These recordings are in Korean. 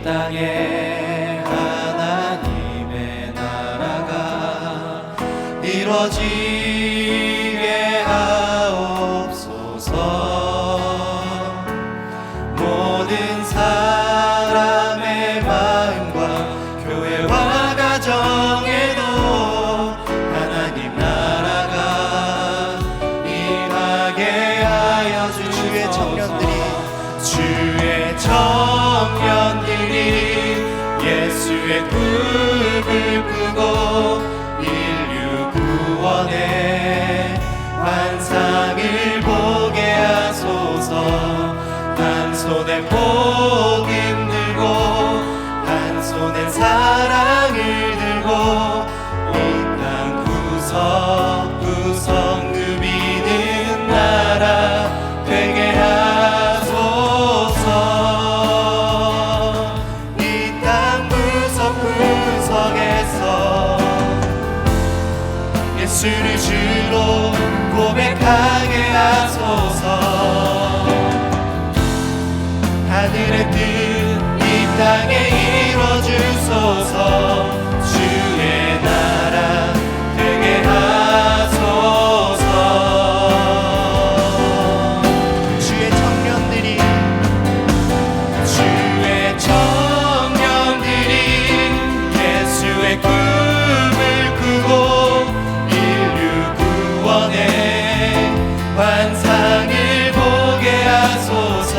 땅에 하나님의 나라가 이루어지게 하옵소서. 모든 사람의 마음과 교회와 가정에도 하나님 나라가 임하게 하여 주시옵소서. 주의 청년들이 예수의 꿈을 꾸고 인류 구원의 환상을 보게 하소서. 한 손에 복음 들고 한 손에 사랑을 들고 온 땅 구석구석 누비는 나라 되게 하소서. 이 땅 구석구석에서 예수를 주로 고백하게 하소서. 하늘의 뜻 이 땅에 이루어주소서. 주의 나라 되게 하소서. 주의 청년들이 예수의 꿈을 꾸고 인류 구원의 환상을 보게 하소서.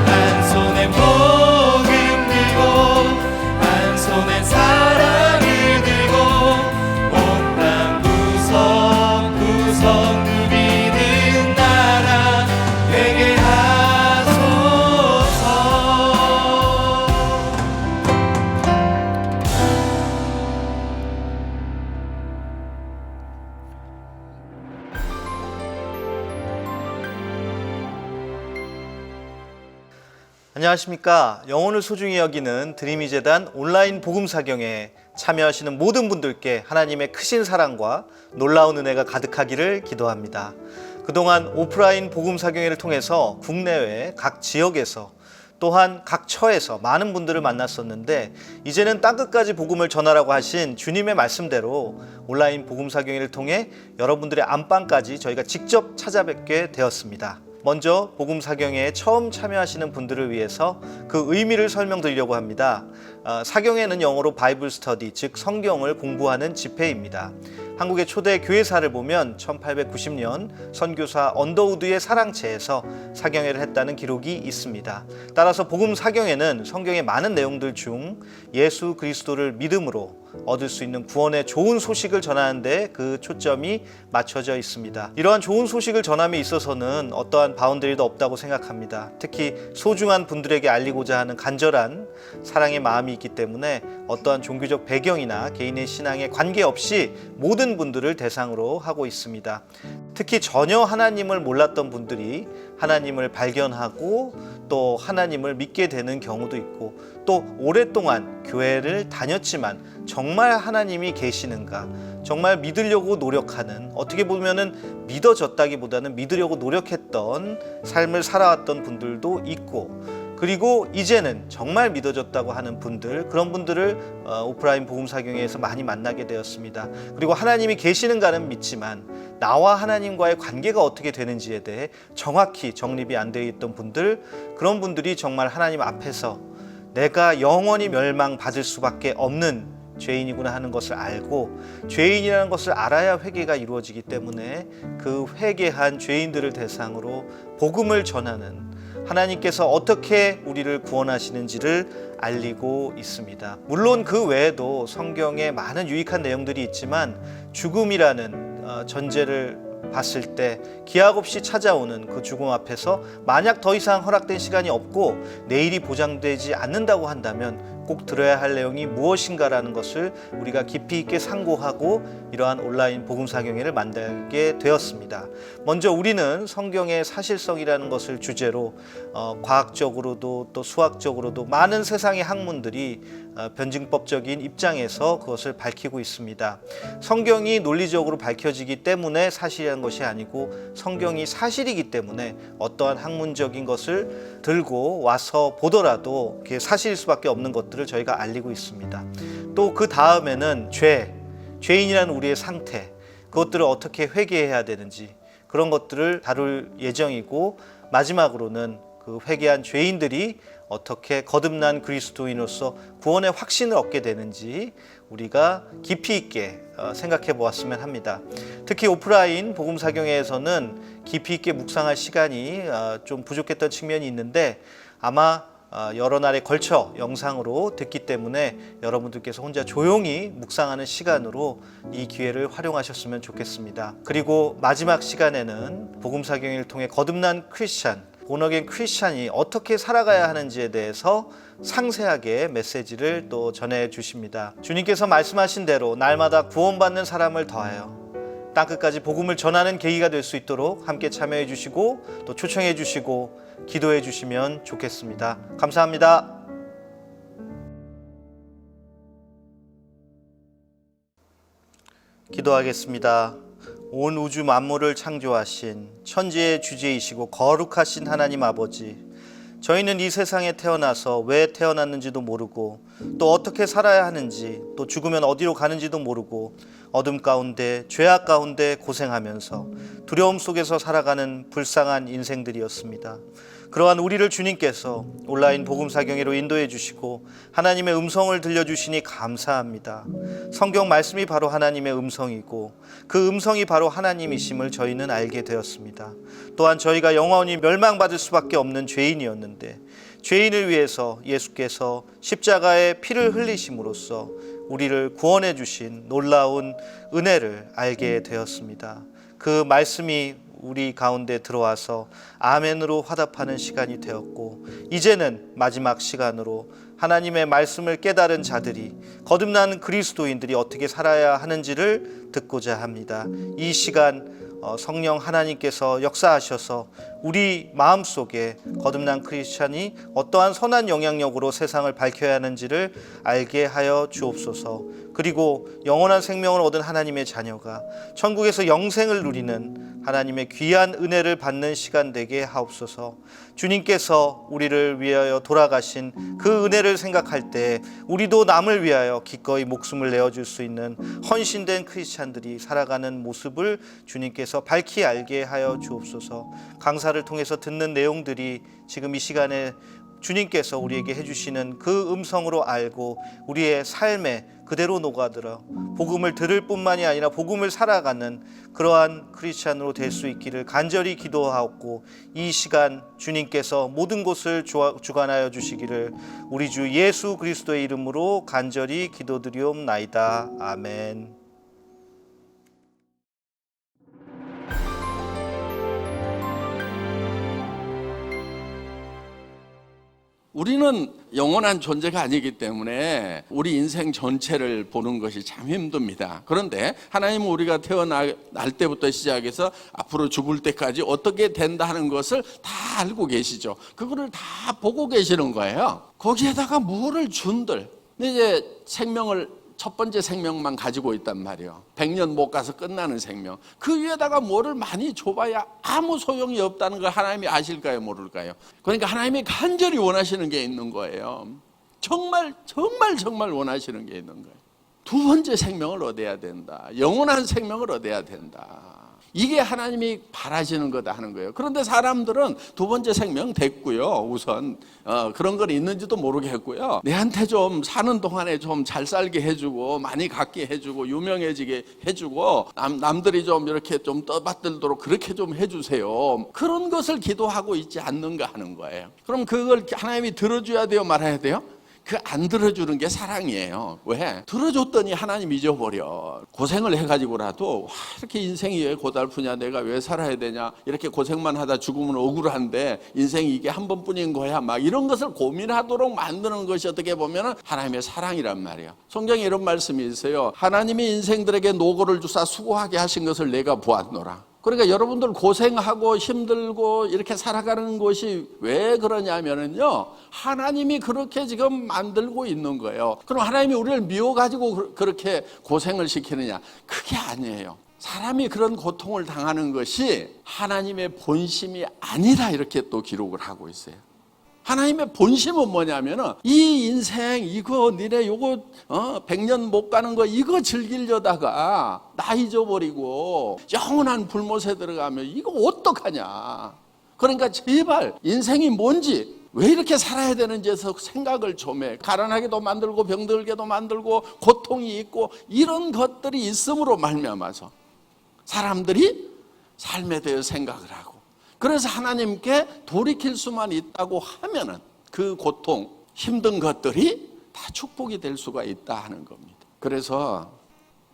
한 손에 복음 들고 한 손에 사랑을 들고 온 땅 구석구석 누비는 나라 되게 하소서. 안녕하십니까. 영혼을 소중히 여기는 드림이 재단 온라인 복음 사경에 참여하시는 모든 분들께 하나님의 크신 사랑과 놀라운 은혜가 가득하기를 기도합니다. 그동안 오프라인 복음 사경회를 통해서 국내외 각 지역에서 또한 각 처에서 많은 분들을 만났었는데, 이제는 땅끝까지 복음을 전하라고 하신 주님의 말씀대로 온라인 복음 사경회를 통해 여러분들의 안방까지 저희가 직접 찾아뵙게 되었습니다. 먼저 복음 사경회에 처음 참여하시는 분들을 위해서 그 의미를 설명드리려고 합니다. 사경회는 영어로 바이블 스터디, 즉 성경을 공부하는 집회입니다. 한국의 초대 교회사를 보면 1890년 선교사 언더우드의 사랑채에서 사경회를 했다는 기록이 있습니다. 따라서 복음 사경회는 성경의 많은 내용들 중 예수 그리스도를 믿음으로 얻을 수 있는 구원의 좋은 소식을 전하는 데 그 초점이 맞춰져 있습니다. 이러한 좋은 소식을 전함에 있어서는 어떠한 바운더리도 없다고 생각합니다. 특히 소중한 분들에게 알리고자 하는 간절한 사랑의 마음이 있기 때문에 어떠한 종교적 배경이나 개인의 신앙에 관계없이 모든 분들을 대상으로 하고 있습니다. 특히 전혀 하나님을 몰랐던 분들이 하나님을 발견하고 또 하나님을 믿게 되는 경우도 있고, 또 오랫동안 교회를 다녔지만 정말 하나님이 계시는가, 정말 믿으려고 노력하는, 어떻게 보면은 믿어졌다기보다는 믿으려고 노력했던 삶을 살아왔던 분들도 있고, 그리고 이제는 정말 믿어졌다고 하는 분들, 그런 분들을 오프라인 복음사경회에서 많이 만나게 되었습니다. 그리고 하나님이 계시는가는 믿지만 나와 하나님과의 관계가 어떻게 되는지에 대해 정확히 정립이 안 되어 있던 분들, 그런 분들이 정말 하나님 앞에서 내가 영원히 멸망받을 수밖에 없는 죄인이구나 하는 것을 알고, 죄인이라는 것을 알아야 회개가 이루어지기 때문에 그 회개한 죄인들을 대상으로 복음을 전하는, 하나님께서 어떻게 우리를 구원하시는지를 알리고 있습니다. 물론 그 외에도 성경에 많은 유익한 내용들이 있지만 죽음이라는 전제를 봤을 때 기약 없이 찾아오는 그 죽음 앞에서 만약 더 이상 허락된 시간이 없고 내일이 보장되지 않는다고 한다면 꼭 들어야 할 내용이 무엇인가라는 것을 우리가 깊이 있게 상고하고 이러한 온라인 복음사경회를 만들게 되었습니다. 먼저 우리는 성경의 사실성이라는 것을 주제로 과학적으로도 또 수학적으로도 많은 세상의 학문들이 변증법적인 입장에서 그것을 밝히고 있습니다. 성경이 논리적으로 밝혀지기 때문에 사실이라는 것이 아니고 성경이 사실이기 때문에 어떠한 학문적인 것을 들고 와서 보더라도 그게 사실일 수밖에 없는 것들을 저희가 알리고 있습니다. 또 그 다음에는 죄인이라는 우리의 상태, 그것들을 어떻게 회개해야 되는지 그런 것들을 다룰 예정이고, 마지막으로는 그 회개한 죄인들이 어떻게 거듭난 그리스도인으로서 구원의 확신을 얻게 되는지 우리가 깊이 있게 생각해 보았으면 합니다. 특히 오프라인 복음사경회에서는 깊이 있게 묵상할 시간이 좀 부족했던 측면이 있는데, 아마 여러 날에 걸쳐 영상으로 듣기 때문에 여러분들께서 혼자 조용히 묵상하는 시간으로 이 기회를 활용하셨으면 좋겠습니다. 그리고 마지막 시간에는 복음사경회를 통해 거듭난 크리스찬, 본어게인 크리스찬이 어떻게 살아가야 하는지에 대해서 상세하게 메시지를 또 전해 주십니다. 주님께서 말씀하신 대로 날마다 구원받는 사람을 더하여 땅끝까지 복음을 전하는 계기가 될 수 있도록 함께 참여해 주시고 또 초청해 주시고 기도해 주시면 좋겠습니다. 감사합니다. 기도하겠습니다. 온 우주 만물을 창조하신 천지의 주제이시고 거룩하신 하나님 아버지, 저희는 이 세상에 태어나서 왜 태어났는지도 모르고 또 어떻게 살아야 하는지, 또 죽으면 어디로 가는지도 모르고 어둠 가운데 죄악 가운데 고생하면서 두려움 속에서 살아가는 불쌍한 인생들이었습니다. 그러한 우리를 주님께서 온라인 복음사경회로 인도해 주시고 하나님의 음성을 들려주시니 감사합니다. 성경 말씀이 바로 하나님의 음성이고 그 음성이 바로 하나님이심을 저희는 알게 되었습니다. 또한 저희가 영원히 멸망받을 수밖에 없는 죄인이었는데, 죄인을 위해서 예수께서 십자가에 피를 흘리심으로써 우리를 구원해 주신 놀라운 은혜를 알게 되었습니다. 그 말씀이 우리 가운데 들어와서 아멘으로 화답하는 시간이 되었고, 이제는 마지막 시간으로 하나님의 말씀을 깨달은 자들이, 거듭난 그리스도인들이 어떻게 살아야 하는지를 듣고자 합니다. 이 시간 성령 하나님께서 역사하셔서 우리 마음속에 거듭난 크리스찬이 어떠한 선한 영향력으로 세상을 밝혀야 하는지를 알게 하여 주옵소서. 그리고 영원한 생명을 얻은 하나님의 자녀가 천국에서 영생을 누리는 하나님의 귀한 은혜를 받는 시간 되게 하옵소서. 주님께서 우리를 위하여 돌아가신 그 은혜를 생각할 때 우리도 남을 위하여 기꺼이 목숨을 내어줄 수 있는 헌신된 크리스찬들이 살아가는 모습을 주님께서 밝히 알게 하여 주옵소서. 강사를 통해서 듣는 내용들이 지금 이 시간에 주님께서 우리에게 해주시는 그 음성으로 알고 우리의 삶에 그대로 녹아들어 복음을 들을 뿐만이 아니라 복음을 살아가는 그러한 크리스찬으로 될 수 있기를 간절히 기도하옵고, 이 시간 주님께서 모든 것을 주관하여 주시기를 우리 주 예수 그리스도의 이름으로 간절히 기도드리옵나이다. 아멘. 우리는 영원한 존재가 아니기 때문에 우리 인생 전체를 보는 것이 참 힘듭니다. 그런데 하나님은 우리가 태어날 때부터 시작해서 앞으로 죽을 때까지 어떻게 된다 하는 것을 다 알고 계시죠. 그거를 다 보고 계시는 거예요. 거기에다가 뭐를 준들. 근데 이제 생명을, 첫 번째 생명만 가지고 있단 말이에요. 100년 못 가서 끝나는 생명. 그 위에다가 뭐를 많이 줘봐야 아무 소용이 없다는 걸 하나님이 아실까요, 모를까요? 그러니까 하나님이 간절히 원하시는 게 있는 거예요. 정말 원하시는 게 있는 거예요. 두 번째 생명을 얻어야 된다. 영원한 생명을 얻어야 된다. 이게 하나님이 바라시는 거다 하는 거예요. 그런데 사람들은 두 번째 생명 됐고요. 우선 그런 건 있는지도 모르겠고요. 내한테 좀 사는 동안에 좀 잘 살게 해주고 많이 갖게 해주고 유명해지게 해주고 남들이 좀 이렇게 좀 떠받들도록 그렇게 좀 해주세요. 그런 것을 기도하고 있지 않는가 하는 거예요. 그럼 그걸 하나님이 들어줘야 돼요, 말아야 돼요? 그 안 들어주는 게 사랑이에요. 왜? 들어줬더니 하나님 잊어버려. 고생을 해가지고라도 이렇게 인생이 왜 고달프냐, 내가 왜 살아야 되냐, 이렇게 고생만 하다 죽으면 억울한데 인생이 이게 한 번뿐인 거야, 막 이런 것을 고민하도록 만드는 것이 어떻게 보면 하나님의 사랑이란 말이에요. 성경에 이런 말씀이 있어요. 하나님이 인생들에게 노고를 주사 수고하게 하신 것을 내가 보았노라. 그러니까 여러분들 고생하고 힘들고 이렇게 살아가는 것이 왜 그러냐면요, 하나님이 그렇게 지금 만들고 있는 거예요. 그럼 하나님이 우리를 미워가지고 그렇게 고생을 시키느냐? 그게 아니에요. 사람이 그런 고통을 당하는 것이 하나님의 본심이 아니라 이렇게 또 기록을 하고 있어요. 하나님의 본심은 뭐냐면은 이 인생 이거 니네 요거 100년 못 가는 거 이거 즐기려다가 나 잊어버리고 영원한 불못에 들어가면 이거 어떡하냐. 그러니까 제발 인생이 뭔지 왜 이렇게 살아야 되는지에서 생각을 좀 해. 가난하게도 만들고 병들게도 만들고 고통이 있고 이런 것들이 있음으로 말미암아서 사람들이 삶에 대해 생각을 하고, 그래서 하나님께 돌이킬 수만 있다고 하면은 그 고통, 힘든 것들이 다 축복이 될 수가 있다 하는 겁니다. 그래서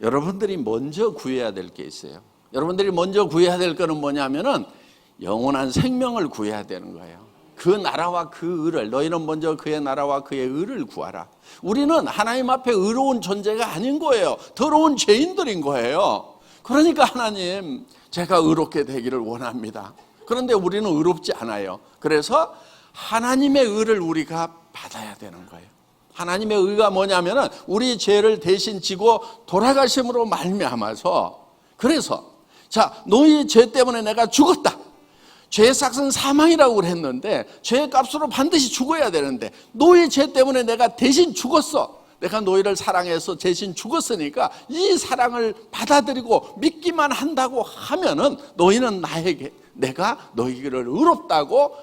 여러분들이 먼저 구해야 될 게 있어요. 여러분들이 먼저 구해야 될 거는 뭐냐면은 영원한 생명을 구해야 되는 거예요. 그 나라와 그 의를, 너희는 먼저 그의 나라와 그의 의를 구하라. 우리는 하나님 앞에 의로운 존재가 아닌 거예요. 더러운 죄인들인 거예요. 그러니까 하나님, 제가 의롭게 되기를 원합니다. 그런데 우리는 의롭지 않아요. 그래서 하나님의 의를 우리가 받아야 되는 거예요. 하나님의 의가 뭐냐면은 우리 죄를 대신 지고 돌아가심으로 말미암아서, 그래서 자, 너희 죄 때문에 내가 죽었다. 죄의 삭은 사망이라고 그랬는데 죄의 값으로 반드시 죽어야 되는데 너희 죄 때문에 내가 대신 죽었어. 내가 너희를 사랑해서 대신 죽었으니까 이 사랑을 받아들이고 믿기만 한다고 하면은 너희는 나에게, 내가 너희를 의롭다고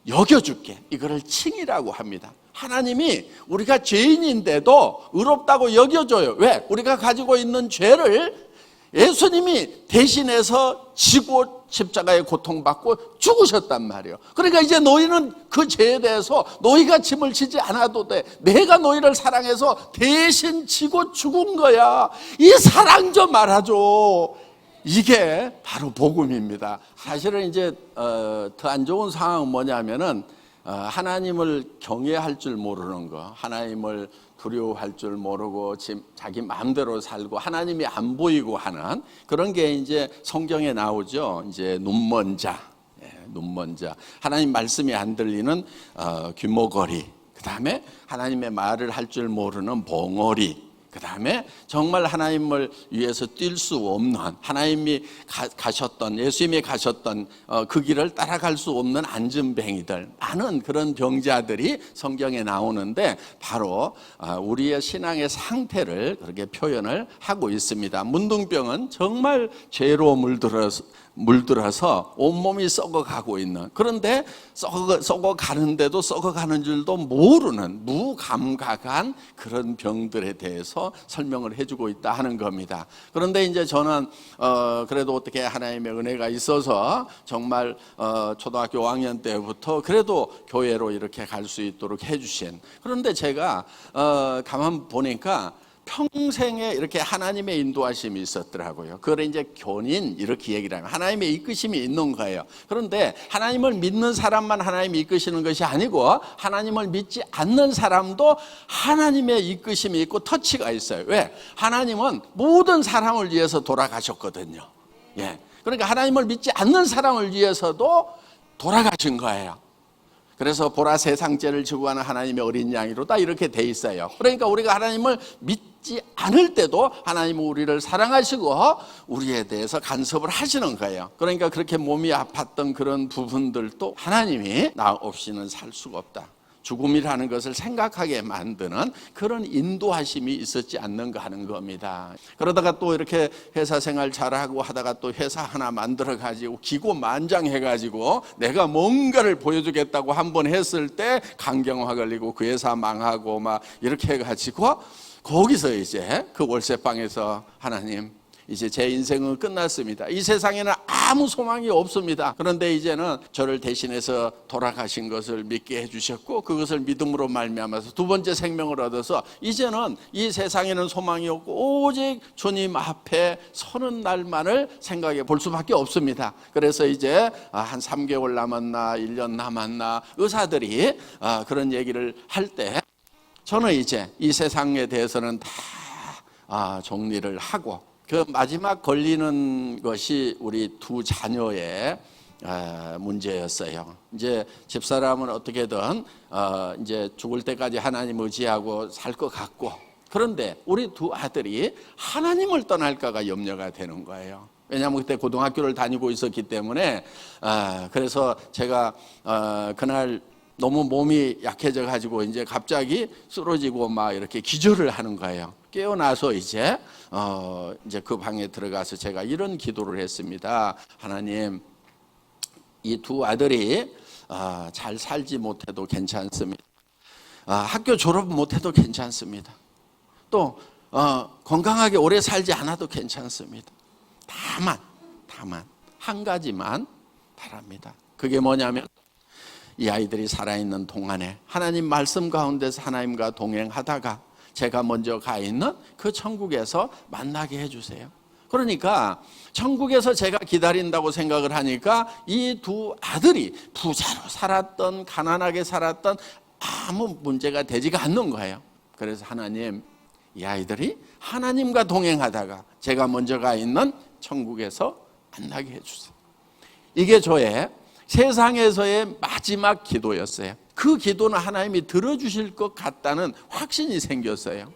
여겨줄게. 이거를 칭이라고 합니다. 하나님이 우리가 죄인인데도 의롭다고 여겨줘요. 왜? 우리가 가지고 있는 죄를 예수님이 대신해서 지고 십자가에 고통받고 죽으셨단 말이에요. 그러니까 이제 너희는 그 죄에 대해서 너희가 짐을 지지 않아도 돼. 내가 너희를 사랑해서 대신 지고 죽은 거야. 이 사랑 좀 알아줘. 이게 바로 복음입니다. 사실은 이제 더 안 좋은 상황은 뭐냐면은 하나님을 경외할 줄 모르는 거, 하나님을 두려워할 줄 모르고 자기 마음대로 살고 하나님이 안 보이고 하는 그런 게 이제 성경에 나오죠. 이제 눈먼 자, 눈먼 자, 하나님 말씀이 안 들리는 귀머거리, 그 다음에 하나님의 말을 할 줄 모르는 벙어리, 그 다음에 정말 하나님을 위해서 뛸 수 없는, 하나님이 가셨던, 예수님이 가셨던 그 길을 따라갈 수 없는 앉은뱅이들, 많은 그런 병자들이 성경에 나오는데 바로 우리의 신앙의 상태를 그렇게 표현을 하고 있습니다. 문둥병은 정말 죄로 물들어서 온몸이 썩어가고 있는, 그런데 썩어가는데도 썩어가는 줄도 모르는 무감각한 그런 병들에 대해서 설명을 해주고 있다 하는 겁니다. 그런데 이제 저는 그래도 어떻게 하나님의 은혜가 있어서 정말 초등학교 5학년 때부터 그래도 교회로 이렇게 갈 수 있도록 해주신, 그런데 제가 가만 보니까 평생에 이렇게 하나님의 인도하심이 있었더라고요. 그걸 이제 견인 이렇게 얘기를 하면 하나님의 이끄심이 있는 거예요. 그런데 하나님을 믿는 사람만 하나님이 이끄시는 것이 아니고 하나님을 믿지 않는 사람도 하나님의 이끄심이 있고 터치가 있어요. 왜? 하나님은 모든 사람을 위해서 돌아가셨거든요. 예. 그러니까 하나님을 믿지 않는 사람을 위해서도 돌아가신 거예요. 그래서 보라 세상 죄를 지고 가는 하나님의 어린 양이로다 이렇게 돼 있어요. 그러니까 우리가 하나님을 믿지 않을 때도 하나님은 우리를 사랑하시고 우리에 대해서 간섭을 하시는 거예요. 그러니까 그렇게 몸이 아팠던 그런 부분들도 하나님이 나 없이는 살 수가 없다, 죽음이라는 것을 생각하게 만드는 그런 인도하심이 있었지 않는가 하는 겁니다. 그러다가 또 이렇게 회사 생활 잘하고 하다가 또 회사 하나 만들어가지고 기고만장해가지고 내가 뭔가를 보여주겠다고 한번 했을 때 강경화 걸리고 그 회사 망하고 막 이렇게 해가지고 거기서 이제 그 월세방에서 하나님, 이제 제 인생은 끝났습니다. 이 세상에는 아무 소망이 없습니다. 그런데 이제는 저를 대신해서 돌아가신 것을 믿게 해주셨고 그것을 믿음으로 말미암아서 두 번째 생명을 얻어서 이제는 이 세상에는 소망이 없고 오직 주님 앞에 서는 날만을 생각해 볼 수밖에 없습니다. 그래서 이제 한 3개월 남았나 1년 남았나 의사들이 그런 얘기를 할 때 저는 이제 이 세상에 대해서는 다 정리를 하고, 그 마지막 걸리는 것이 우리 두 자녀의 문제였어요. 이제 집사람은 어떻게든 이제 죽을 때까지 하나님 의지하고 살 것 같고, 그런데 우리 두 아들이 하나님을 떠날까가 염려가 되는 거예요. 왜냐하면 그때 고등학교를 다니고 있었기 때문에. 그래서 제가 그날 너무 몸이 약해져 가지고 이제 갑자기 쓰러지고 막 이렇게 기절을 하는 거예요. 깨어나서 이제 그 방에 들어가서 제가 이런 기도를 했습니다. 하나님, 이 두 아들이 잘 살지 못해도 괜찮습니다. 학교 졸업 못해도 괜찮습니다. 또 건강하게 오래 살지 않아도 괜찮습니다. 다만 한 가지만 바랍니다. 그게 뭐냐면 이 아이들이 살아있는 동안에 하나님 말씀 가운데서 하나님과 동행하다가 제가 먼저 가 있는 그 천국에서 만나게 해주세요. 그러니까 천국에서 제가 기다린다고 생각을 하니까 이 두 아들이 부자로 살았던 가난하게 살았던 아무 문제가 되지가 않는 거예요. 그래서 하나님, 이 아이들이 하나님과 동행하다가 제가 먼저 가 있는 천국에서 만나게 해주세요. 이게 저의 세상에서의 마지막 기도였어요. 그 기도는 하나님이 들어주실 것 같다는 확신이 생겼어요.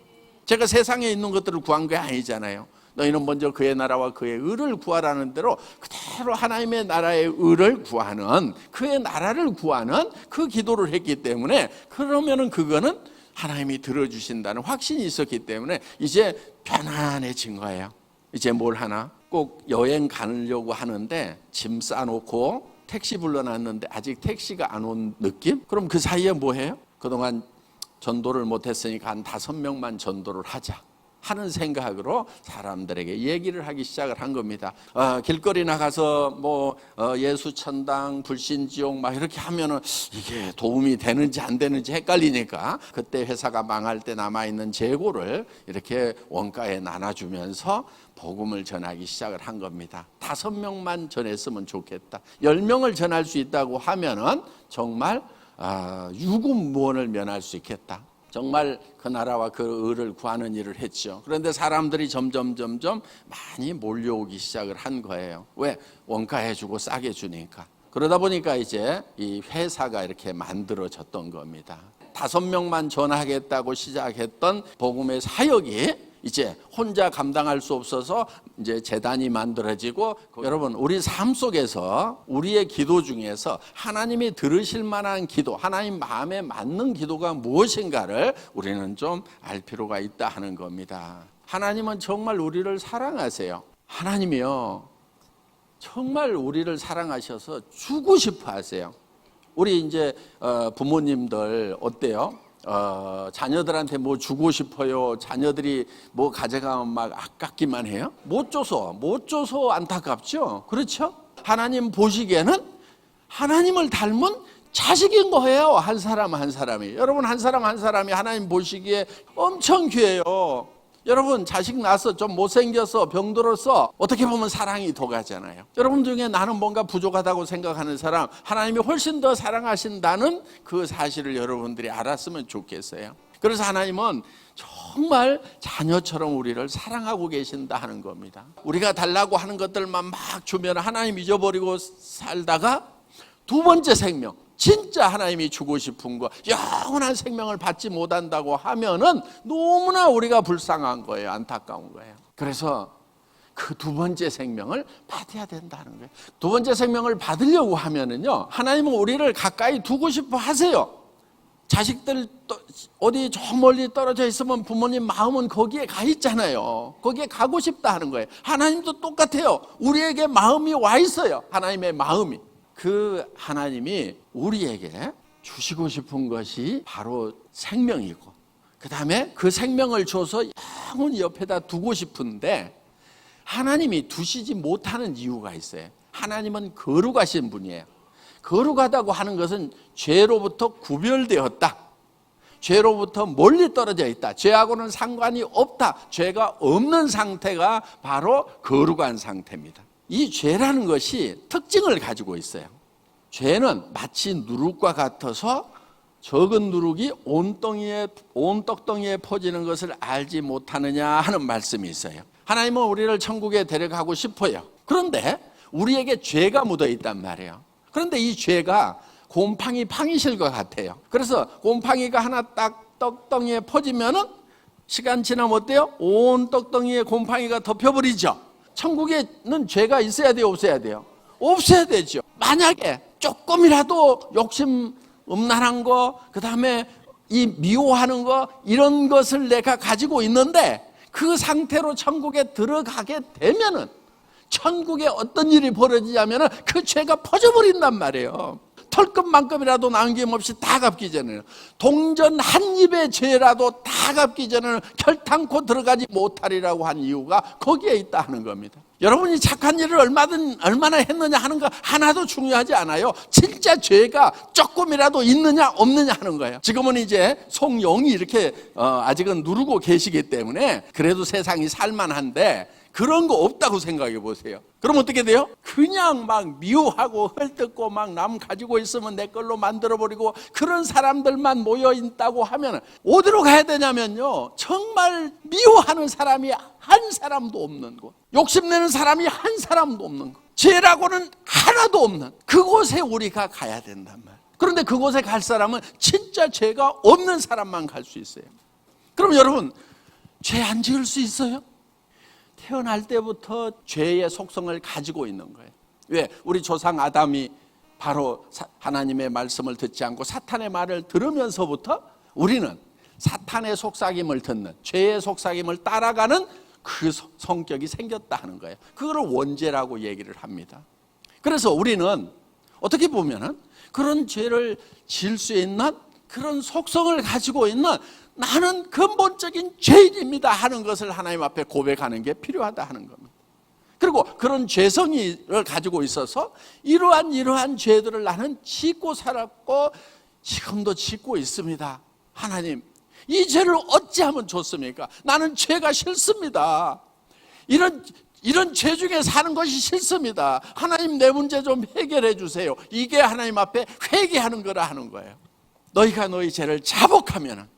제가 세상에 있는 것들을 구한 게 아니잖아요. 너희는 먼저 그의 나라와 그의 의를 구하라는 대로 그대로 하나님의 나라의 의를 구하는, 그의 나라를 구하는 그 기도를 했기 때문에, 그러면은 그거는 하나님이 들어주신다는 확신이 있었기 때문에 이제 편안해진 거예요. 이제 뭘 하나? 꼭 여행 가려고 하는데 짐 싸놓고 택시 불러놨는데 아직 택시가 안 온 느낌? 그럼 그 사이에 뭐 해요? 그동안 전도를 못했으니까 한 5명만 전도를 하자 하는 생각으로 사람들에게 얘기를 하기 시작을 한 겁니다. 길거리 나가서 예수천당, 불신지옥 막 이렇게 하면은 이게 도움이 되는지 안 되는지 헷갈리니까 그때 회사가 망할 때 남아있는 재고를 이렇게 원가에 나눠주면서 복음을 전하기 시작을 한 겁니다. 5명만 전했으면 좋겠다. 10명을 전할 수 있다고 하면은 정말 유구무원을 면할 수 있겠다. 정말 그 나라와 그 의를 구하는 일을 했죠. 그런데 사람들이 점점 많이 몰려오기 시작을 한 거예요. 왜? 원가해주고 싸게 주니까. 그러다 보니까 이제 이 회사가 이렇게 만들어졌던 겁니다. 5명만 전하겠다고 시작했던 복음의 사역이 이제 혼자 감당할 수 없어서 이제 재단이 만들어지고, 여러분, 우리 삶 속에서 우리의 기도 중에서 하나님이 들으실 만한 기도, 하나님 마음에 맞는 기도가 무엇인가를 우리는 좀 알 필요가 있다 하는 겁니다. 하나님은 정말 우리를 사랑하세요. 하나님이요, 정말 우리를 사랑하셔서 주고 싶어 하세요. 우리 이제 부모님들 어때요? 자녀들한테 뭐 주고 싶어요. 자녀들이 뭐 가져가면 막 아깝기만 해요. 못 줘서 안타깝죠. 그렇죠? 하나님 보시기에는 하나님을 닮은 자식인 거예요. 한 사람 한 사람이. 여러분, 한 사람 한 사람이 하나님 보시기에 엄청 귀해요. 여러분, 자식 낳아서 좀 못생겨서 병들어서 어떻게 보면 사랑이 더 가잖아요. 여러분 중에 나는 뭔가 부족하다고 생각하는 사람, 하나님이 훨씬 더 사랑하신다는 그 사실을 여러분들이 알았으면 좋겠어요. 그래서 하나님은 정말 자녀처럼 우리를 사랑하고 계신다 하는 겁니다. 우리가 달라고 하는 것들만 막 주면 하나님 잊어버리고 살다가 두 번째 생명, 진짜 하나님이 주고 싶은 거, 영원한 생명을 받지 못한다고 하면은 너무나 우리가 불쌍한 거예요. 안타까운 거예요. 그래서 그 두 번째 생명을 받아야 된다는 거예요. 두 번째 생명을 받으려고 하면은요, 하나님은 우리를 가까이 두고 싶어 하세요. 자식들 어디 저 멀리 떨어져 있으면 부모님 마음은 거기에 가 있잖아요. 거기에 가고 싶다 하는 거예요. 하나님도 똑같아요. 우리에게 마음이 와 있어요. 하나님의 마음이. 그 하나님이 우리에게 주시고 싶은 것이 바로 생명이고, 그 다음에 그 생명을 줘서 영원히 옆에다 두고 싶은데 하나님이 두시지 못하는 이유가 있어요. 하나님은 거룩하신 분이에요. 거룩하다고 하는 것은 죄로부터 구별되었다, 죄로부터 멀리 떨어져 있다, 죄하고는 상관이 없다, 죄가 없는 상태가 바로 거룩한 상태입니다. 이 죄라는 것이 특징을 가지고 있어요. 죄는 마치 누룩과 같아서 적은 누룩이 온 떡덩이에 퍼지는 것을 알지 못하느냐 하는 말씀이 있어요. 하나님은 우리를 천국에 데려가고 싶어요. 그런데 우리에게 죄가 묻어 있단 말이에요. 그런데 이 죄가 곰팡이 팡이실 것 같아요. 그래서 곰팡이가 하나 딱 떡덩이에 퍼지면은 시간 지나면 어때요? 온 떡덩이에 곰팡이가 덮여버리죠. 천국에는 죄가 있어야 돼요, 없어야 돼요? 없어야 되죠. 만약에 조금이라도 욕심을 음란한 거, 그 다음에 이 미워하는 거, 이런 것을 내가 가지고 있는데 그 상태로 천국에 들어가게 되면은 천국에 어떤 일이 벌어지냐면은 그 죄가 퍼져버린단 말이에요. 털끝만큼이라도 남김없이 다 갚기 전에는, 동전 한 입의 죄라도 다 갚기 전에는 결탄코 들어가지 못하리라고 한 이유가 거기에 있다 하는 겁니다. 여러분이 착한 일을 얼마나 했느냐 하는 거 하나도 중요하지 않아요. 진짜 죄가 조금이라도 있느냐 없느냐 하는 거예요. 지금은 이제 송영이 이렇게 아직은 누르고 계시기 때문에 그래도 세상이 살만한데, 그런 거 없다고 생각해 보세요. 그럼 어떻게 돼요? 그냥 막 미워하고 헐뜯고 막 남 가지고 있으면 내 걸로 만들어버리고 그런 사람들만 모여 있다고 하면 어디로 가야 되냐면요, 정말 미워하는 사람이 한 사람도 없는 곳, 욕심내는 사람이 한 사람도 없는 곳, 죄라고는 하나도 없는 그곳에 우리가 가야 된단 말이에요. 그런데 그곳에 갈 사람은 진짜 죄가 없는 사람만 갈 수 있어요. 그럼 여러분, 죄 안 지을 수 있어요? 태어날 때부터 죄의 속성을 가지고 있는 거예요. 왜? 우리 조상 아담이 바로 하나님의 말씀을 듣지 않고 사탄의 말을 들으면서부터 우리는 사탄의 속삭임을 듣는, 죄의 속삭임을 따라가는 그 성격이 생겼다 하는 거예요. 그거를 원죄라고 얘기를 합니다. 그래서 우리는 어떻게 보면은 그런 죄를 지을 수 있는 그런 속성을 가지고 있는, 나는 근본적인 죄인입니다 하는 것을 하나님 앞에 고백하는 게 필요하다 하는 겁니다. 그리고 그런 죄성을 가지고 있어서 이러한 죄들을 나는 짓고 살았고 지금도 짓고 있습니다. 하나님, 이 죄를 어찌하면 좋습니까? 나는 죄가 싫습니다. 이런 죄 중에 사는 것이 싫습니다. 하나님, 내 문제 좀 해결해 주세요. 이게 하나님 앞에 회개하는 거라 하는 거예요. 너희가 너희 죄를 자복하면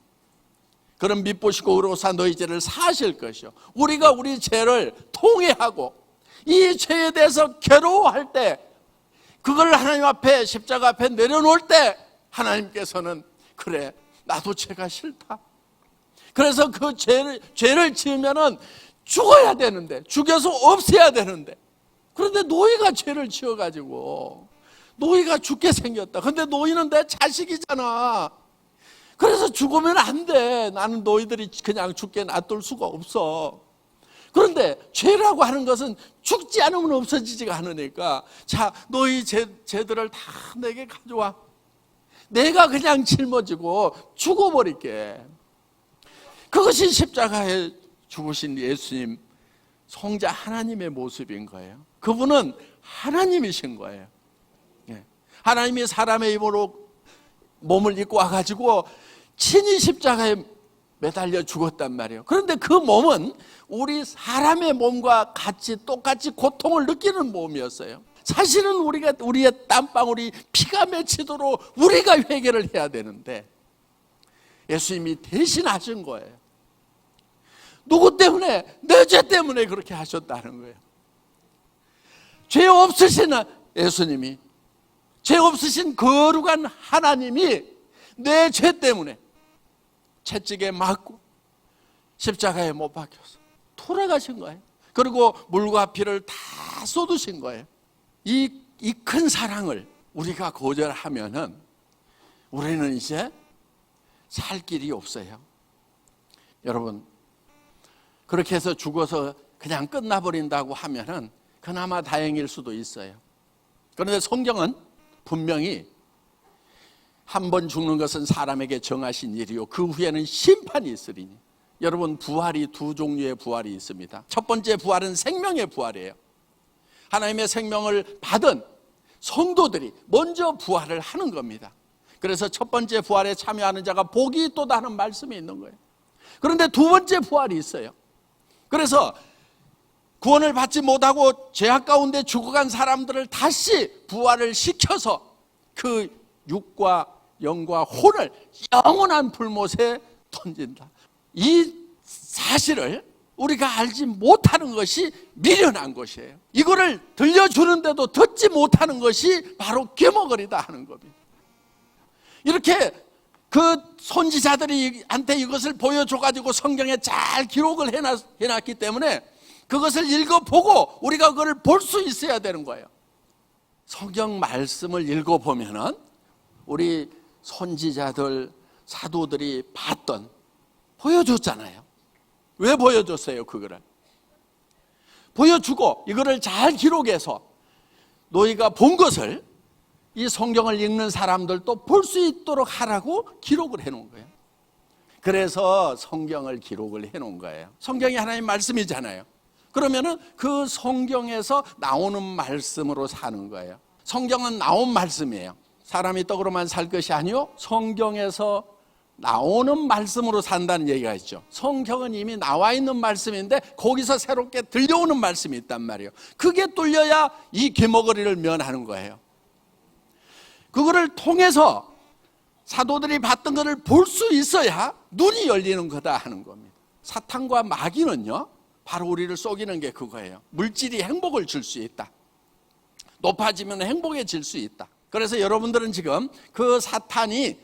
그런 밉보시고 의로사 너희 죄를 사하실 것이요, 우리가 우리 죄를 통회하고 이 죄에 대해서 괴로워할 때, 그걸 하나님 앞에 십자가 앞에 내려놓을 때 하나님께서는 그래, 나도 죄가 싫다. 그래서 그 죄를 지으면은 죽어야 되는데, 죽여서 없애야 되는데, 그런데 노예가 죄를 지어가지고 노예가 죽게 생겼다. 근데 노예는 내 자식이잖아. 그래서 죽으면 안 돼. 나는 너희들이 그냥 죽게 놔둘 수가 없어. 그런데 죄라고 하는 것은 죽지 않으면 없어지지가 않으니까, 자, 너희 죄들을 다 내게 가져와. 내가 그냥 짊어지고 죽어버릴게. 그것이 십자가에 죽으신 예수님, 성자 하나님의 모습인 거예요. 그분은 하나님이신 거예요. 하나님이 사람의 입으로 몸을 입고 와가지고 친히 십자가에 매달려 죽었단 말이에요. 그런데 그 몸은 우리 사람의 몸과 똑같이 고통을 느끼는 몸이었어요. 사실은 우리의 땀방울이 피가 맺히도록 우리가 회개를 해야 되는데 예수님이 대신하신 거예요. 누구 때문에? 내 죄 때문에 그렇게 하셨다는 거예요. 죄 없으신 예수님이, 죄 없으신 거룩한 하나님이 내 죄 때문에 채찍에 맞고 십자가에 못 박혀서 돌아가신 거예요. 그리고 물과 피를 다 쏟으신 거예요. 이 큰 사랑을 우리가 거절하면은 우리는 이제 살 길이 없어요. 여러분, 그렇게 해서 죽어서 그냥 끝나버린다고 하면은 그나마 다행일 수도 있어요. 그런데 성경은 분명히 한 번 죽는 것은 사람에게 정하신 일이요, 그 후에는 심판이 있으리니. 여러분, 부활이 두 종류의 부활이 있습니다. 첫 번째 부활은 생명의 부활이에요. 하나님의 생명을 받은 성도들이 먼저 부활을 하는 겁니다. 그래서 첫 번째 부활에 참여하는 자가 복이 있도다 하는 말씀이 있는 거예요. 그런데 두 번째 부활이 있어요. 그래서 구원을 받지 못하고 죄악 가운데 죽어간 사람들을 다시 부활을 시켜서 그 육과 영과 혼을 영원한 불못에 던진다. 이 사실을 우리가 알지 못하는 것이 미련한 것이에요. 이거를 들려주는데도 듣지 못하는 것이 바로 귀머거리다 하는 겁니다. 이렇게 그 선지자들이 한테 이것을 보여줘가지고 성경에 잘 기록을 해놨기 때문에 그것을 읽어보고 우리가 그걸 볼 수 있어야 되는 거예요. 성경 말씀을 읽어보면은 우리 선지자들, 사도들이 봤던, 보여줬잖아요. 왜 보여줬어요? 그거를 보여주고 이거를 잘 기록해서 너희가 본 것을 이 성경을 읽는 사람들도 볼 수 있도록 하라고 기록을 해놓은 거예요. 그래서 성경을 기록을 해놓은 거예요. 성경이 하나님 말씀이잖아요. 그러면은 그 성경에서 나오는 말씀으로 사는 거예요. 성경은 나온 말씀이에요. 사람이 떡으로만 살 것이 아니요 성경에서 나오는 말씀으로 산다는 얘기가 있죠. 성경은 이미 나와 있는 말씀인데 거기서 새롭게 들려오는 말씀이 있단 말이에요. 그게 뚫려야 이 귀머거리를 면하는 거예요. 그거를 통해서 사도들이 봤던 것을 볼 수 있어야 눈이 열리는 거다 하는 겁니다. 사탄과 마귀는요 바로 우리를 속이는 게 그거예요. 물질이 행복을 줄 수 있다, 높아지면 행복해질 수 있다. 그래서 여러분들은 지금 그 사탄이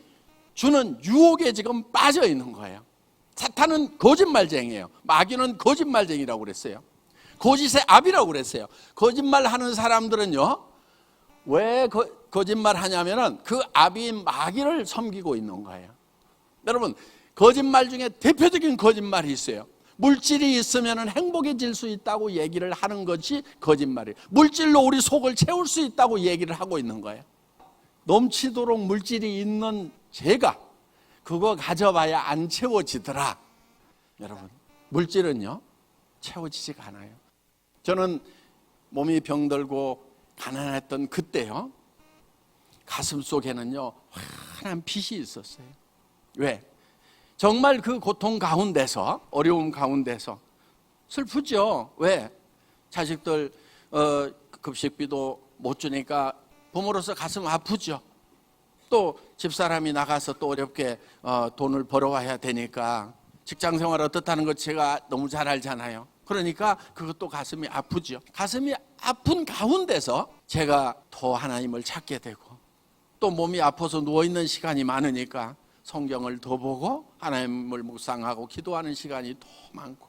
주는 유혹에 지금 빠져 있는 거예요. 사탄은 거짓말쟁이에요. 마귀는 거짓말쟁이라고 그랬어요. 거짓의 압이라고 그랬어요. 거짓말하는 사람들은요 왜 거짓말 하냐면은 그 압이 마귀를 섬기고 있는 거예요. 여러분, 거짓말 중에 대표적인 거짓말이 있어요. 물질이 있으면 행복해질 수 있다고 얘기를 하는 것이 거짓말이에요. 물질로 우리 속을 채울 수 있다고 얘기를 하고 있는 거예요. 넘치도록 물질이 있는 제가 그거 가져봐야 안 채워지더라. 여러분, 물질은요 채워지지가 않아요. 저는 몸이 병들고 가난했던 그때요 가슴 속에는요 환한 빛이 있었어요. 왜? 정말 그 고통 가운데서, 어려움 가운데서 슬프죠. 왜? 자식들 급식비도 못 주니까 부모로서 가슴 아프죠. 또 집사람이 나가서 또 어렵게 돈을 벌어와야 되니까 직장 생활 어떻다는 것 제가 너무 잘 알잖아요. 그러니까 그것도 가슴이 아프죠. 가슴이 아픈 가운데서 제가 더 하나님을 찾게 되고, 또 몸이 아파서 누워있는 시간이 많으니까 성경을 더 보고 하나님을 묵상하고 기도하는 시간이 더 많고,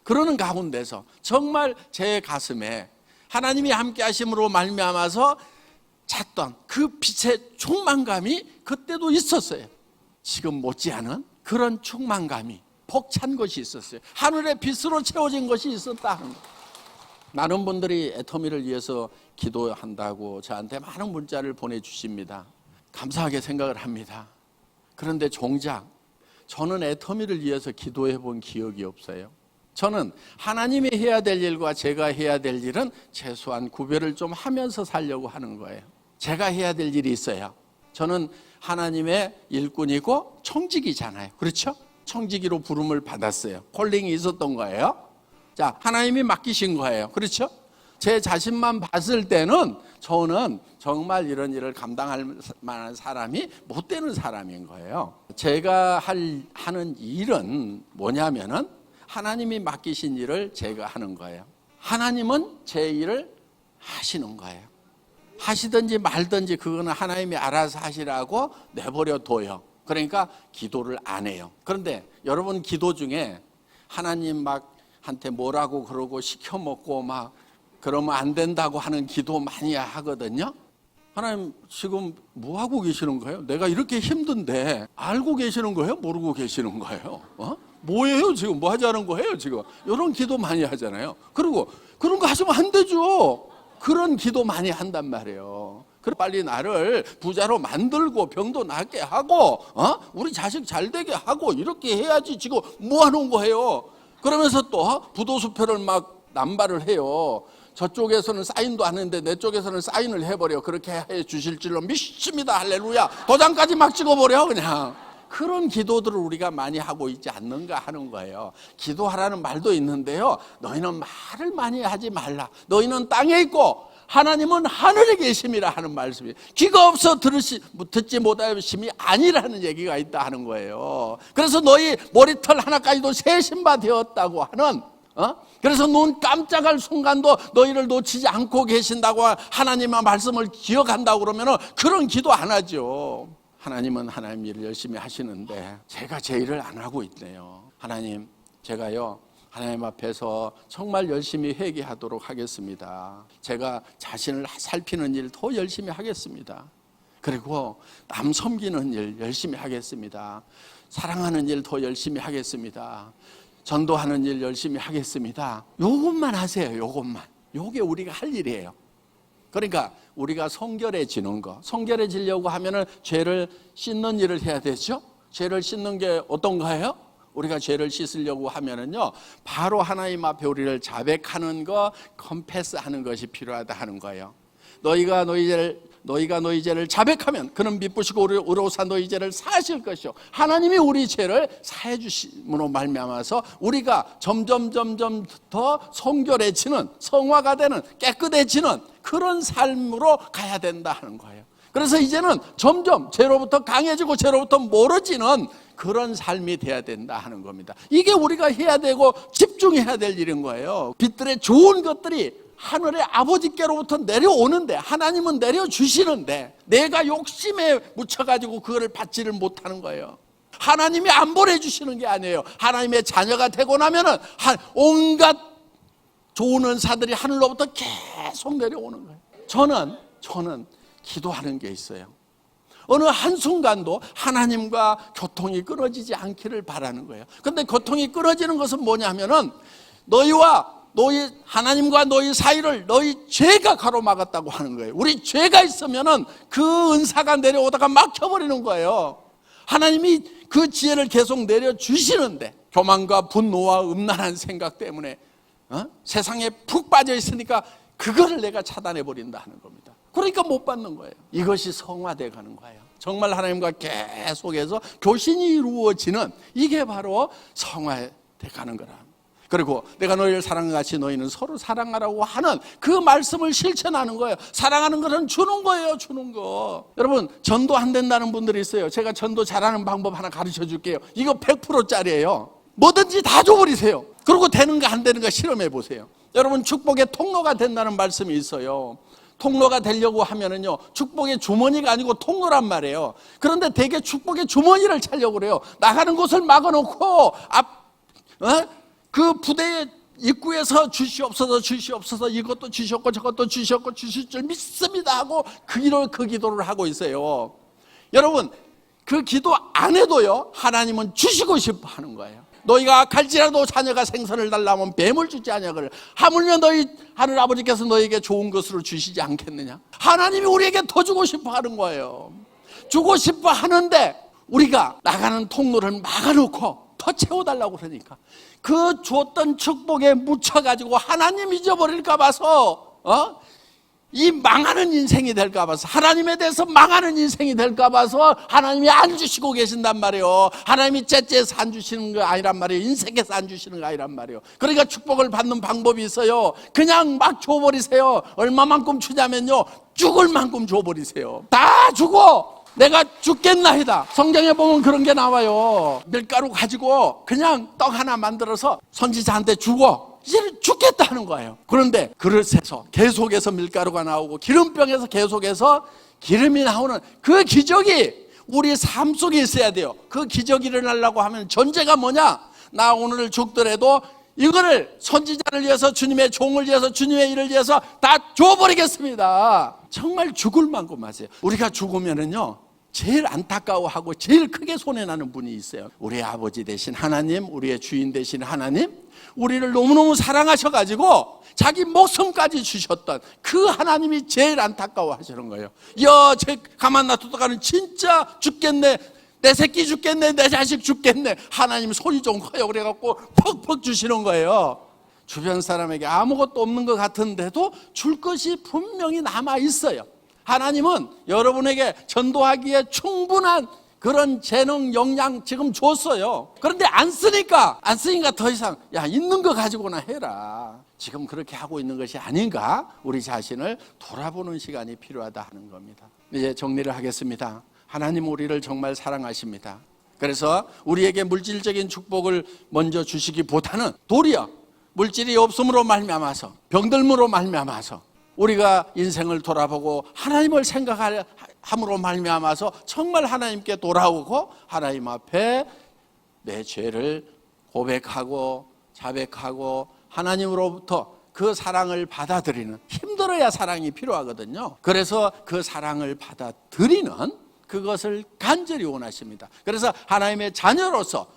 그러는 가운데서 정말 제 가슴에 하나님이 함께 하심으로 말미암아서 찾던 그 빛의 충만감이 그때도 있었어요. 지금 못지않은 그런 충만감이, 벅찬 것이 있었어요. 하늘의 빛으로 채워진 것이 있었다는 거예요. 많은 분들이 애터미를 위해서 기도한다고 저한테 많은 문자를 보내주십니다. 감사하게 생각을 합니다. 그런데 정작 저는 애터미를 위해서 기도해 본 기억이 없어요. 저는 하나님이 해야 될 일과 제가 해야 될 일은 최소한 구별을 좀 하면서 살려고 하는 거예요. 제가 해야 될 일이 있어요. 저는 하나님의 일꾼이고 청지기잖아요. 그렇죠? 청지기로 부름을 받았어요. 콜링이 있었던 거예요. 자, 하나님이 맡기신 거예요. 그렇죠? 제 자신만 봤을 때는 저는 정말 이런 일을 감당할 만한 사람이 못 되는 사람인 거예요. 제가 하는 일은 뭐냐면은 하나님이 맡기신 일을 제가 하는 거예요. 하나님은 제 일을 하시는 거예요. 하시든지 말든지 그거는 하나님이 알아서 하시라고 내버려 둬요. 그러니까 기도를 안 해요. 그런데 여러분, 기도 중에 하나님 막 한테 뭐라고 그러고 시켜먹고 막 그러면 안 된다고 하는 기도 많이 하거든요. 하나님 지금 뭐 하고 계시는 거예요? 내가 이렇게 힘든데 알고 계시는 거예요? 모르고 계시는 거예요? 뭐예요 지금? 뭐 하자는 거예요 지금? 이런 기도 많이 하잖아요. 그리고 그런 거 하시면 안 되죠. 그런 기도 많이 한단 말이에요. 그래, 빨리 나를 부자로 만들고 병도 낫게 하고 우리 자식 잘 되게 하고 이렇게 해야지 지금 뭐 하는 거예요? 그러면서 또 부도수표를 막 남발을 해요. 저쪽에서는 사인도 안 했는데 내 쪽에서는 사인을 해버려. 그렇게 해 주실 줄로 믿습니다. 할렐루야. 도장까지 막 찍어버려 그냥. 그런 기도들을 우리가 많이 하고 있지 않는가 하는 거예요. 기도하라는 말도 있는데요, 너희는 말을 많이 하지 말라. 너희는 땅에 있고 하나님은 하늘에 계심이라 하는 말씀이, 귀가 없어 듣지 못하심이 아니라는 얘기가 있다 하는 거예요. 그래서 너희 머리털 하나까지도 세신바 되었다고 하는, 그래서 눈 깜짝할 순간도 너희를 놓치지 않고 계신다고 하나님의 말씀을 기억한다고 그러면 그런 기도 안 하죠. 하나님은 하나님 일을 열심히 하시는데 제가 제 일을 안 하고 있네요. 하나님, 제가요 하나님 앞에서 정말 열심히 회개하도록 하겠습니다. 제가 자신을 살피는 일 더 열심히 하겠습니다. 그리고 남 섬기는 일 열심히 하겠습니다. 사랑하는 일 더 열심히 하겠습니다. 전도하는 일 열심히 하겠습니다. 요것만 하세요. 요것만. 요게 우리가 할 일이에요. 그러니까 우리가 성결해지는 거, 성결해지려고 하면은 죄를 씻는 일을 해야 되죠. 죄를 씻는 게 어떤가요? 우리가 죄를 씻으려고 하면은요, 바로 하나님 앞에 우리를 자백하는 거, 컨페스하는 것이 필요하다 하는 거예요. 너희가 너희 죄를 자백하면 그는 미쁘시고 의로우사 너희 죄를 사하실 것이요. 하나님이 우리 죄를 사해 주심으로 말미암아서 우리가 점점 더 성결해지는, 성화가 되는, 깨끗해지는 그런 삶으로 가야 된다 하는 거예요. 그래서 이제는 점점 죄로부터 강해지고 죄로부터 멀어지는 그런 삶이 돼야 된다 하는 겁니다. 이게 우리가 해야 되고 집중해야 될 일인 거예요. 빛들의 좋은 것들이 하늘의 아버지께로부터 내려오는데, 하나님은 내려주시는데 내가 욕심에 묻혀가지고 그거를 받지를 못하는 거예요. 하나님이 안 보내주시는 게 아니에요. 하나님의 자녀가 되고 나면은 온갖 좋은 은사들이 하늘로부터 계속 내려오는 거예요. 저는 기도하는 게 있어요. 어느 한순간도 하나님과 교통이 끊어지지 않기를 바라는 거예요. 근데 교통이 끊어지는 것은 뭐냐면은 하나님과 너희 사이를 너희 죄가 가로막았다고 하는 거예요. 우리 죄가 있으면은 그 은사가 내려오다가 막혀버리는 거예요. 하나님이 그 지혜를 계속 내려주시는데 교만과 분노와 음란한 생각 때문에 세상에 푹 빠져 있으니까 그거를 내가 차단해버린다 하는 겁니다. 그러니까 못 받는 거예요. 이것이 성화돼 가는 거예요. 정말 하나님과 계속해서 교신이 이루어지는, 이게 바로 성화돼 가는 거라. 그리고 내가 너희를 사랑과 같이 너희는 서로 사랑하라고 하는 그 말씀을 실천하는 거예요. 사랑하는 것은 주는 거예요. 주는 거. 여러분, 전도 안 된다는 분들이 있어요. 제가 전도 잘하는 방법 하나 가르쳐 줄게요. 이거 100%짜리예요 뭐든지 다 줘버리세요. 그리고 되는가 안 되는가 실험해 보세요. 여러분, 축복의 통로가 된다는 말씀이 있어요. 통로가 되려고 하면은요, 축복의 주머니가 아니고 통로란 말이에요. 그런데 대개 축복의 주머니를 차려고 그래요. 나가는 곳을 막아놓고 그 부대의 입구에서 주시옵소서 이것도 주시옵고 저것도 주시옵고 주실 줄 믿습니다 하고 그 기도를 하고 있어요. 여러분, 그 기도 안 해도요, 하나님은 주시고 싶어 하는 거예요. 너희가 갈지라도 자녀가 생선을 달라면 뱀을 주지 아니하거늘 하물며 너희 하늘 아버지께서 너희에게 좋은 것으로 주시지 않겠느냐. 하나님이 우리에게 더 주고 싶어 하는 거예요. 주고 싶어 하는데 우리가 나가는 통로를 막아놓고 더 채워달라고 그러니까 그 줬던 축복에 묻혀가지고 하나님 잊어버릴까 봐서 이 망하는 인생이 될까 봐서, 하나님에 대해서 망하는 인생이 될까 봐서 하나님이 안 주시고 계신단 말이에요. 하나님이 째째해서 안 주시는 거 아니란 말이에요. 인색해서 안 주시는 거 아니란 말이에요. 그러니까 축복을 받는 방법이 있어요. 그냥 막 줘버리세요. 얼마만큼 주냐면요, 죽을 만큼 줘버리세요. 다 주고 내가 죽겠나이다. 성경에 보면 그런 게 나와요. 밀가루 가지고 그냥 떡 하나 만들어서 선지자한테 주고 이제 죽겠다는 거예요. 그런데 그릇에서 계속해서 밀가루가 나오고 기름병에서 계속해서 기름이 나오는 그 기적이 우리 삶 속에 있어야 돼요. 그 기적이 일어나려고 하면 전제가 뭐냐? 나 오늘 죽더라도 이거를 선지자를 위해서, 주님의 종을 위해서, 주님의 일을 위해서 다 줘버리겠습니다. 정말 죽을 만큼 하세요. 우리가 죽으면은요, 제일 안타까워하고 제일 크게 손해나는 분이 있어요. 우리의 아버지 되신 하나님, 우리의 주인 되신 하나님, 우리를 너무너무 사랑하셔가지고 자기 목숨까지 주셨던 그 하나님이 제일 안타까워 하시는 거예요. 쟤 가만 놔두다가는 진짜 죽겠네, 내 새끼 죽겠네, 내 자식 죽겠네, 하나님 손이 좀 커요 그래갖고 퍽퍽 주시는 거예요. 주변 사람에게 아무것도 없는 것 같은데도 줄 것이 분명히 남아 있어요. 하나님은 여러분에게 전도하기에 충분한 그런 재능, 역량 지금 줬어요. 그런데 안 쓰니까 더 이상 있는 거 가지고나 해라. 지금 그렇게 하고 있는 것이 아닌가? 우리 자신을 돌아보는 시간이 필요하다 하는 겁니다. 이제 정리를 하겠습니다. 하나님 우리를 정말 사랑하십니다. 그래서 우리에게 물질적인 축복을 먼저 주시기보다는 도리어 물질이 없음으로 말미암아서, 병들므로 말미암아서 우리가 인생을 돌아보고 하나님을 생각함으로 말미암아서 정말 하나님께 돌아오고 하나님 앞에 내 죄를 고백하고 자백하고 하나님으로부터 그 사랑을 받아들이는, 힘들어야 사랑이 필요하거든요. 그래서 그 사랑을 받아들이는 그것을 간절히 원하십니다. 그래서 하나님의 자녀로서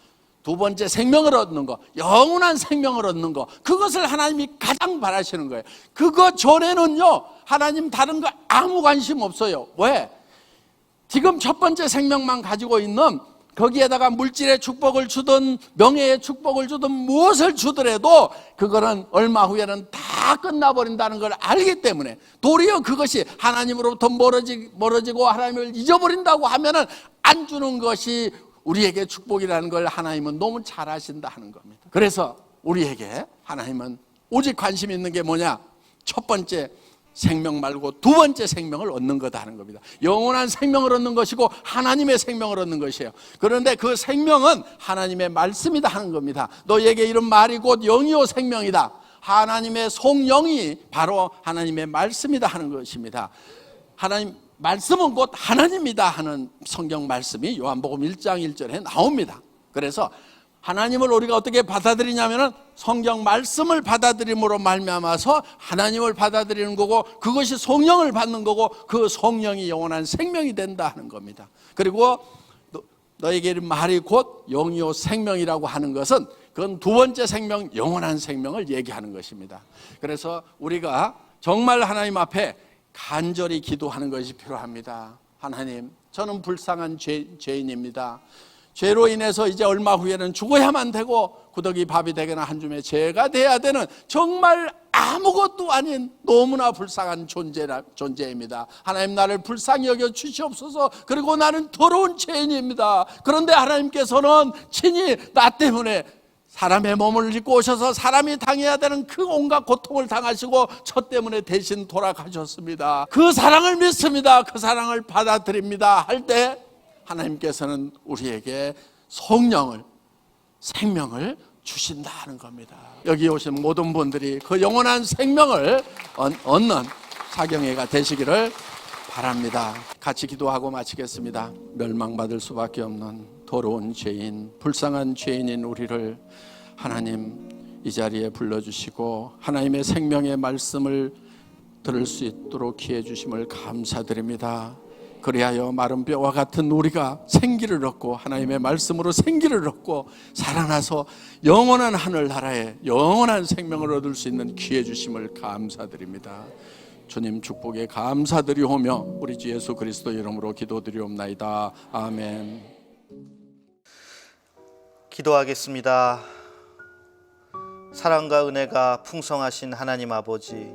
두 번째 생명을 얻는 거, 영원한 생명을 얻는 거, 그것을 하나님이 가장 바라시는 거예요. 그거 전에는요, 하나님 다른 거 아무 관심 없어요. 왜? 지금 첫 번째 생명만 가지고 있는, 거기에다가 물질의 축복을 주든 명예의 축복을 주든 무엇을 주더라도 그거는 얼마 후에는 다 끝나버린다는 걸 알기 때문에, 도리어 그것이 하나님으로부터 멀어지고 하나님을 잊어버린다고 하면은 안 주는 것이 우리에게 축복이라는 걸 하나님은 너무 잘 아신다 하는 겁니다. 그래서 우리에게 하나님은 오직 관심 있는 게 뭐냐? 첫 번째 생명 말고 두 번째 생명을 얻는 거다 하는 겁니다. 영원한 생명을 얻는 것이고 하나님의 생명을 얻는 것이에요. 그런데 그 생명은 하나님의 말씀이다 하는 겁니다. 너에게 이런 말이 곧 영이요 생명이다. 하나님의 성령이 바로 하나님의 말씀이다 하는 것입니다. 하나님 말씀은 곧 하나님이다 하는 성경 말씀이 요한복음 1장 1절에 나옵니다. 그래서 하나님을 우리가 어떻게 받아들이냐면은 성경 말씀을 받아들임으로 말미암아서 하나님을 받아들이는 거고, 그것이 성령을 받는 거고, 그 성령이 영원한 생명이 된다 하는 겁니다. 그리고 너에게 말이 곧 영이요 생명이라고 하는 것은 그건 두 번째 생명, 영원한 생명을 얘기하는 것입니다. 그래서 우리가 정말 하나님 앞에 간절히 기도하는 것이 필요합니다. 하나님, 저는 불쌍한 죄인입니다. 죄로 인해서 이제 얼마 후에는 죽어야만 되고 구더기 밥이 되거나 한 줌의 죄가 돼야 되는 정말 아무것도 아닌 너무나 불쌍한 존재입니다. 하나님, 나를 불쌍히 여겨 주시옵소서. 그리고 나는 더러운 죄인입니다. 그런데 하나님께서는 친히 나 때문에 사람의 몸을 입고 오셔서 사람이 당해야 되는 그 온갖 고통을 당하시고 저 때문에 대신 돌아가셨습니다. 그 사랑을 믿습니다. 그 사랑을 받아들입니다 할 때 하나님께서는 우리에게 성령을, 생명을 주신다는 겁니다. 여기 오신 모든 분들이 그 영원한 생명을 얻는 사경회가 되시기를 바랍니다. 같이 기도하고 마치겠습니다. 멸망받을 수밖에 없는 더러운 죄인, 불쌍한 죄인인 우리를 하나님 이 자리에 불러주시고 하나님의 생명의 말씀을 들을 수 있도록 기회 주심을 감사드립니다. 그리하여 마른 뼈와 같은 우리가 생기를 얻고 하나님의 말씀으로 생기를 얻고 살아나서 영원한 하늘나라에 영원한 생명을 얻을 수 있는 기회 주심을 감사드립니다. 주님 축복에 감사드리오며 우리 주 예수 그리스도 이름으로 기도드리옵나이다. 아멘. 기도하겠습니다. 사랑과 은혜가 풍성하신 하나님 아버지,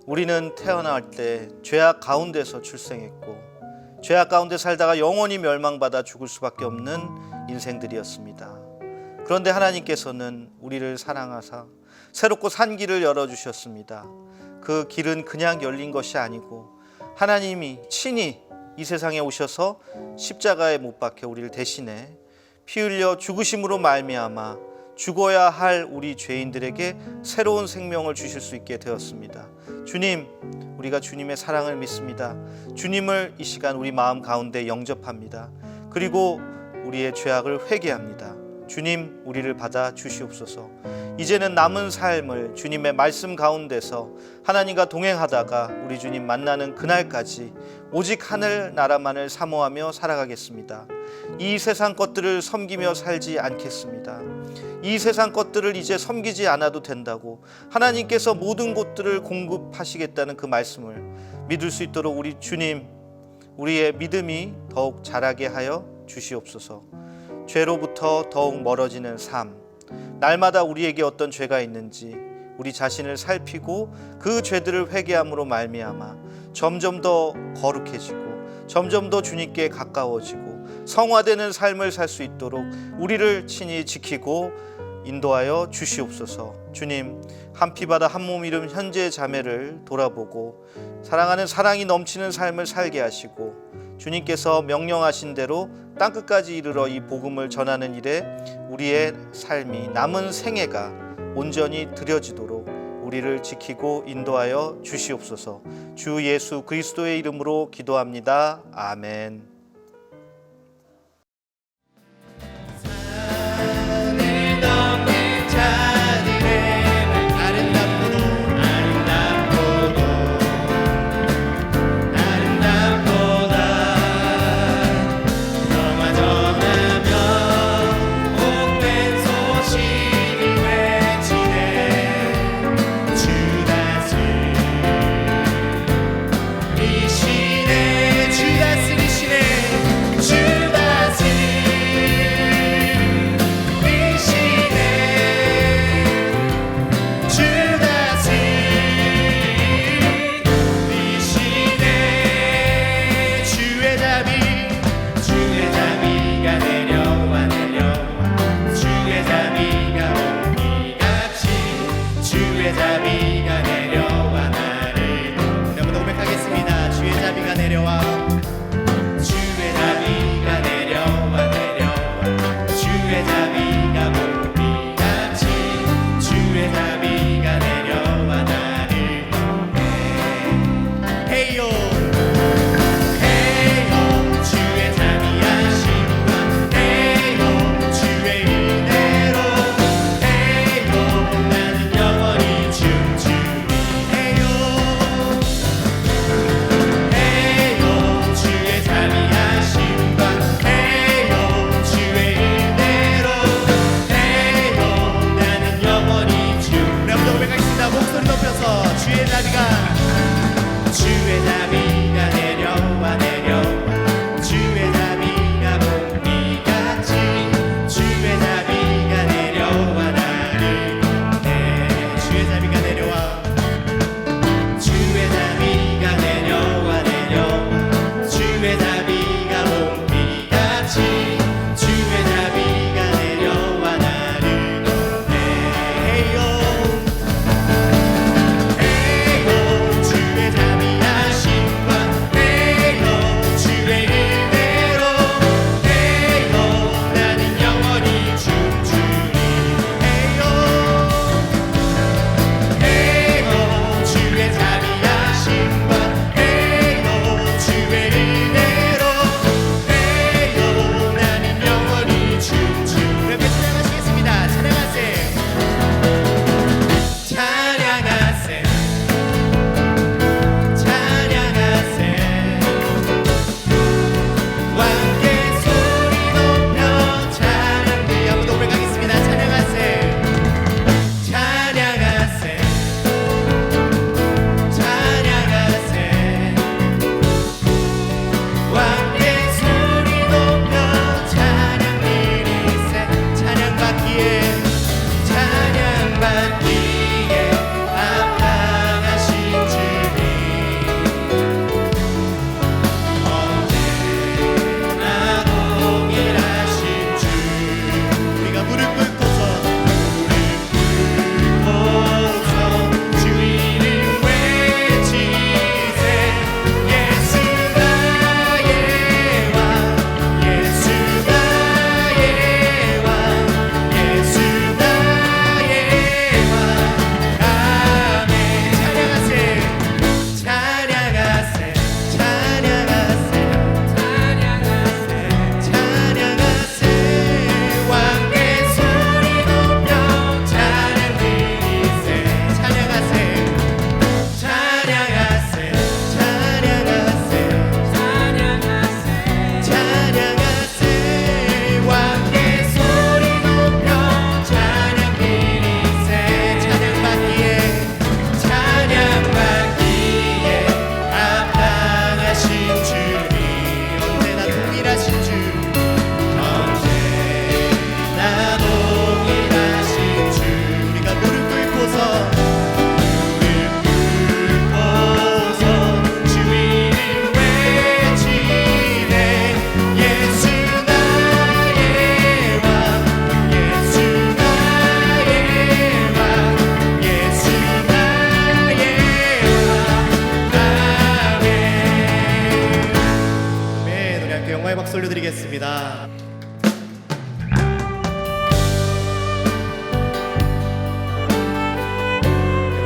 우리는 태어날 때 죄악 가운데서 출생했고 죄악 가운데 살다가 영원히 멸망받아 죽을 수밖에 없는 인생들이었습니다. 그런데 하나님께서는 우리를 사랑하사 새롭고 산 길을 열어주셨습니다. 그 길은 그냥 열린 것이 아니고 하나님이 친히 이 세상에 오셔서 십자가에 못 박혀 우리를 대신해 피 흘려 죽으심으로 말미암아 죽어야 할 우리 죄인들에게 새로운 생명을 주실 수 있게 되었습니다. 주님, 우리가 주님의 사랑을 믿습니다. 주님을 이 시간 우리 마음 가운데 영접합니다. 그리고 우리의 죄악을 회개합니다. 주님, 우리를 받아 주시옵소서. 이제는 남은 삶을 주님의 말씀 가운데서 하나님과 동행하다가 우리 주님 만나는 그날까지 오직 하늘 나라만을 사모하며 살아가겠습니다. 이 세상 것들을 섬기며 살지 않겠습니다. 이 세상 것들을 이제 섬기지 않아도 된다고 하나님께서 모든 것들을 공급하시겠다는 그 말씀을 믿을 수 있도록 우리 주님, 우리의 믿음이 더욱 자라게 하여 주시옵소서. 죄로부터 더욱 멀어지는 삶, 날마다 우리에게 어떤 죄가 있는지 우리 자신을 살피고 그 죄들을 회개함으로 말미암아 점점 더 거룩해지고 점점 더 주님께 가까워지고 성화되는 삶을 살 수 있도록 우리를 친히 지키고 인도하여 주시옵소서. 주님, 한 피바다 한 몸 이름 현재 자매를 돌아보고 사랑하는 사랑이 넘치는 삶을 살게 하시고 주님께서 명령하신 대로 땅끝까지 이르러 이 복음을 전하는 일에 우리의 삶이 남은 생애가 온전히 드려지도록 우리를 지키고 인도하여 주시옵소서. 주 예수 그리스도의 이름으로 기도합니다. 아멘. 산을 넘는 자들의 아름답고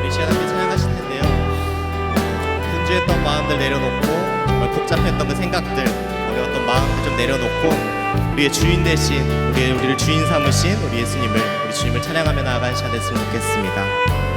우리 시간 함께 찬양하실 텐데요. 분주했던 마음들 내려놓고 복잡했던 그 생각들, 어려웠던 마음들 좀 내려놓고 우리의 주인 대신 우리를 주인 삼으신 우리 예수님을, 우리 주님을 찬양하며 나아가는 시간 됐으면 좋겠습니다.